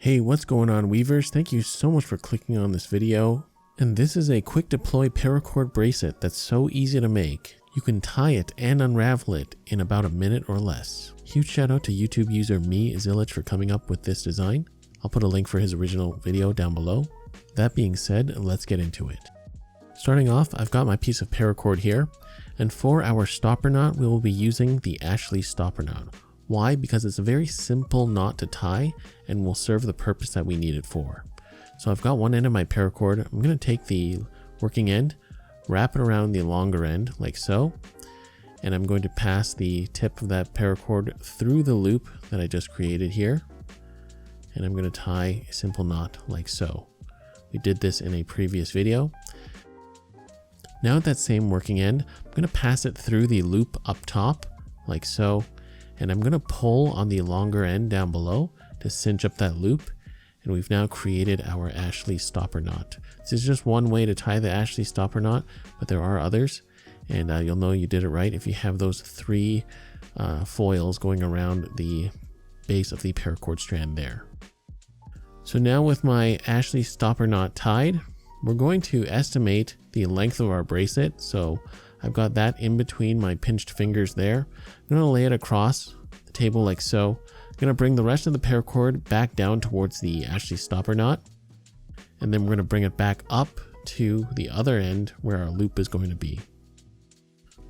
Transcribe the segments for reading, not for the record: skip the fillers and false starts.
Hey, what's going on, weavers? Thank you so much for clicking on this video. And this is a quick deploy paracord bracelet that's so easy to make. You can tie it and unravel it in about a minute or less. Huge shout out to YouTube user me_Zillich for coming up with this design. I'll put a link for his original video down below. That being said, let's get into it. Starting off, I've got my piece of paracord here, and for our stopper knot, we will be using the Ashley stopper knot. Why? Because it's a very simple knot to tie and will serve the purpose that we need it for. So I've got one end of my paracord. I'm going to take the working end, wrap it around the longer end like so, and I'm going to pass the tip of that paracord through the loop that I just created here, and I'm going to tie a simple knot like so. We did this in a previous video. Now at that same working end, I'm going to pass it through the loop up top like so, and I'm going to pull on the longer end down below to cinch up that loop. And we've now created our Ashley stopper knot. This is just one way to tie the Ashley stopper knot, but there are others, and you'll know you did it right if you have those three foils going around the base of the paracord strand there. So now with my Ashley stopper knot tied, we're going to estimate the length of our bracelet. So I've got that in between my pinched fingers there. I'm going to lay it across the table like so. I'm going to bring the rest of the paracord back down towards the Ashley stopper knot, and then we're going to bring it back up to the other end where our loop is going to be.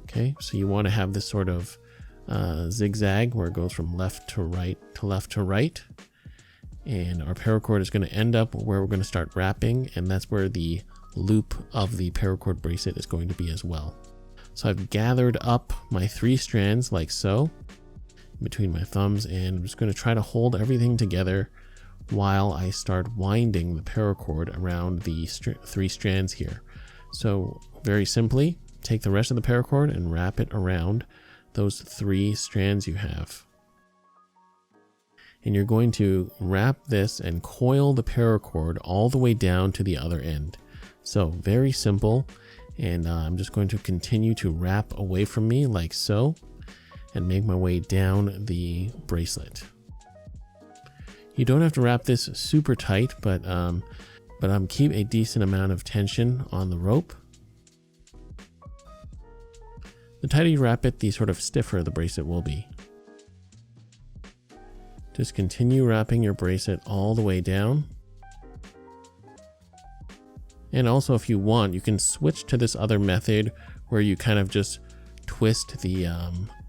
Okay, so you want to have this sort of zigzag where it goes from left to right to left to right, and our paracord is going to end up where we're going to start wrapping, and that's where the loop of the paracord bracelet is going to be as well. So I've gathered up my three strands like so between my thumbs, and I'm just going to try to hold everything together while I start winding the paracord around the three strands here. So very simply, take the rest of the paracord and wrap it around those three strands you have. And you're going to wrap this and coil the paracord all the way down to the other end. So very simple, and I'm just going to continue to wrap away from me like so and make my way down the bracelet. You don't have to wrap this super tight, but keep a decent amount of tension on the rope. The tighter you wrap it, the sort of stiffer the bracelet will be. Just continue wrapping your bracelet all the way down. And also, if you want, you can switch to this other method where you kind of just twist the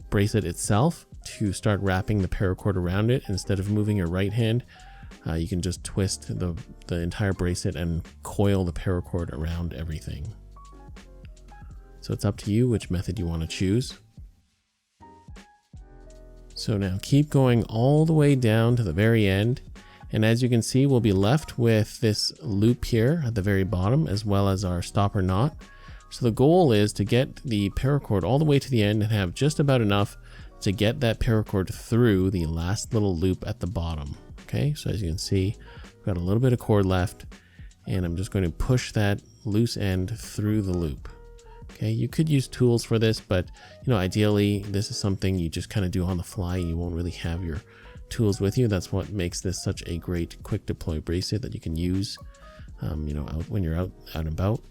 bracelet itself to start wrapping the paracord around it. Instead of moving your right hand, you can just twist the entire bracelet and coil the paracord around everything. So it's up to you which method you want to choose. So now keep going all the way down to the very end. And as you can see, we'll be left with this loop here at the very bottom, as well as our stopper knot. So the goal is to get the paracord all the way to the end and have just about enough to get that paracord through the last little loop at the bottom. Okay, so as you can see, I've got a little bit of cord left, and I'm just going to push that loose end through the loop. Okay, you could use tools for this, but ideally this is something you just kind of do on the fly. You won't really have your tools with you. That's what makes this such a great quick deploy bracelet that you can use out when you're out and about.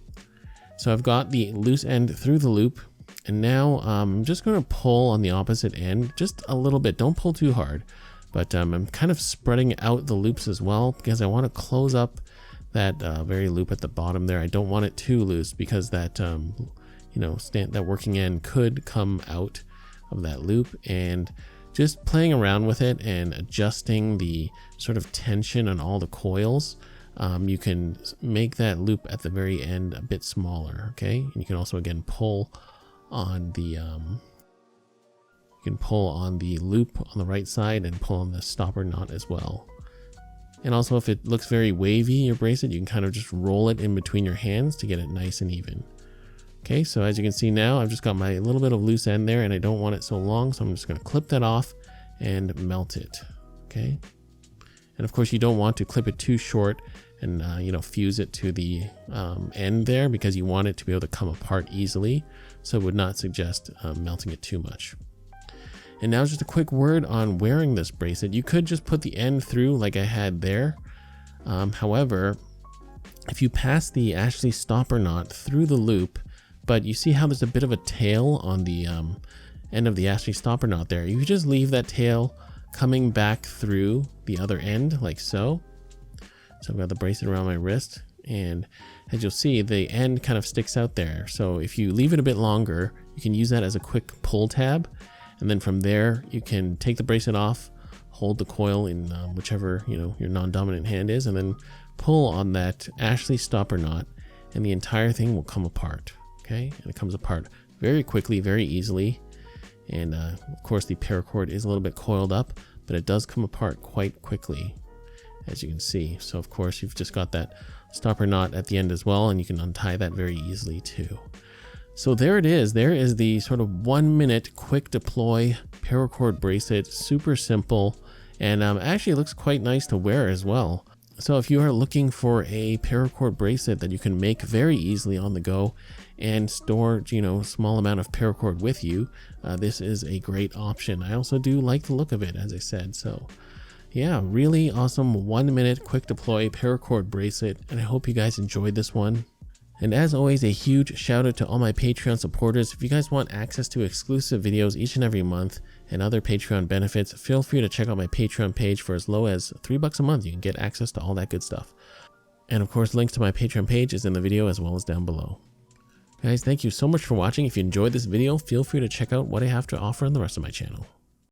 So I've got the loose end through the loop, and now I'm just going to pull on the opposite end just a little bit. Don't pull too hard, but I'm kind of spreading out the loops as well because I want to close up that very loop at the bottom there. I don't want it too loose because that that working end could come out of that loop, and just playing around with it and adjusting the sort of tension on all the coils, you can make that loop at the very end a bit smaller. Okay, and you can also again pull on the loop on the right side and pull on the stopper knot as well. And also, if it looks very wavy, your bracelet, you can kind of just roll it in between your hands to get it nice and even. Okay, so as you can see now, I've just got my little bit of loose end there, and I don't want it so long, so I'm just going to clip that off and melt it. Okay, and of course you don't want to clip it too short and fuse it to the end there, because you want it to be able to come apart easily. So I would not suggest melting it too much. And now just a quick word on wearing this bracelet. You could just put the end through like I had there, However, if you pass the Ashley stopper knot through the loop, but you see how there's a bit of a tail on the end of the Ashley stopper knot there, you just leave that tail coming back through the other end like so. So I've got the bracelet around my wrist, and as you'll see, the end kind of sticks out there. So if you leave it a bit longer, you can use that as a quick pull tab, and then from there you can take the bracelet off, hold the coil in whichever your non-dominant hand is, and then pull on that Ashley stopper knot, and the entire thing will come apart. Okay, and it comes apart very quickly, very easily. And of course the paracord is a little bit coiled up, but it does come apart quite quickly, as you can see. So of course you've just got that stopper knot at the end as well, and you can untie that very easily too. So there it is. There is the sort of 1 minute quick deploy paracord bracelet. Super simple, and actually it looks quite nice to wear as well. So if you are looking for a paracord bracelet that you can make very easily on the go and store, a small amount of paracord with you, this is a great option. I also do like the look of it, as I said. So yeah, really awesome 1 minute quick deploy paracord bracelet, and I hope you guys enjoyed this one. And as always, a huge shout out to all my Patreon supporters. If you guys want access to exclusive videos each and every month and other Patreon benefits, feel free to check out my Patreon page. For as low as $3 a month, you can get access to all that good stuff. And of course, links to my Patreon page is in the video as well as down below. Guys, thank you so much for watching. If you enjoyed this video, feel free to check out what I have to offer on the rest of my channel.